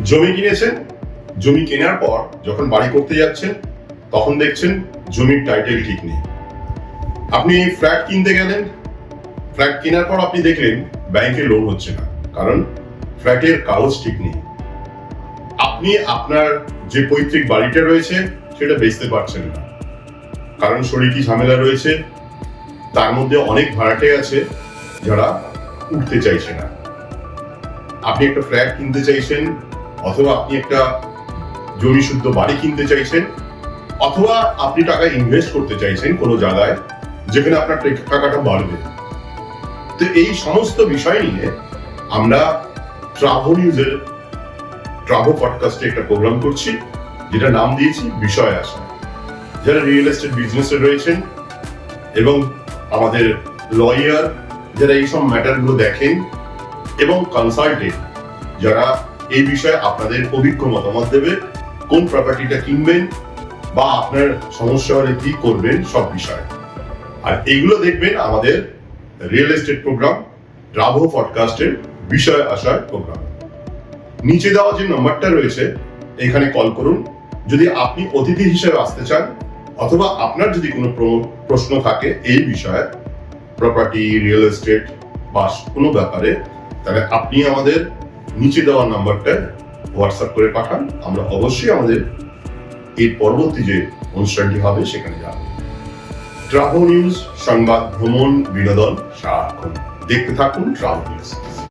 জমি কিনেছেন, জমি কেনার পর যখন বাড়ি করতে যাচ্ছেন তখন দেখছেন জমির টাইটেল ঠিক নেই। আপনি ফ্ল্যাট কিনতে গেলেন, ফ্ল্যাট কেনার পর আপনি দেখলেন ব্যাংকে লোন হচ্ছে না, কারণ ফ্ল্যাটের কাগজ ঠিক নেই। আপনি আপনার যে পৈতৃক বাড়িটা রয়েছে সেটা বেচতে পারছেন না, কারণ শরীরী ঝামেলা রয়েছে, তার মধ্যে অনেক ভাড়াটে আছে যারা উঠতে চাইছে না। আপনি একটা ফ্ল্যাট কিনতে চাইছেন, অথবা আপনি একটা জমি শুদ্ধ বাড়ি কিনতে চাইছেন, অথবা আপনি টাকা ইনভেস্ট করতে চাইছেন কোনো জায়গায় যেখানে আপনার টাকাটা বাড়বে। তো এই সমস্ত বিষয় নিয়ে আমরা ট্রাভো নিউজের ট্রাভো পডকাস্টে একটা প্রোগ্রাম করছি, যেটা নাম দিয়েছি বিষয় আসা। যারা রিয়েল এস্টেট বিজনেসে রয়েছেন এবং আমাদের লয়ার যারা এইসব ম্যাটারগুলো দেখেন এবং কনসালটেন্ট যারা এই বিষয়ে আপনাদের অভিজ্ঞ মতামত দেবে, কোন প্রপার্টিটা কিনবেন বা আপনার সমস্যা হলে কি করবেন সব বিষয়। আর এগুলো দেখবেন আমাদের রিয়েল এস্টেট প্রোগ্রাম ট্রাভো পডকাস্টের বিষয় আসার প্রোগ্রাম। নিচে দেওয়া যে নম্বরটা রয়েছে এখানে কল করুন যদি আপনি অতিথি হিসেবে আসতে চান, অথবা আপনার যদি কোনো প্রশ্ন থাকে এই বিষয়ে, প্রপার্টি, রিয়েল এস্টেট বা কোনো ব্যাপারে, তাহলে আপনি আমাদের নিচে দেওয়া নাম্বারটা হোয়াটসঅ্যাপ করে পাঠান। আমরা অবশ্যই আমাদের এই পরবর্তী যে অনুষ্ঠানটি হবে সেখানে যাব। ট্রাভো নিউজ, সংবাদ, ভ্রমণ, বিনোদন সারাক্ষণ দেখতে থাকুন ট্রাভো নিউজ।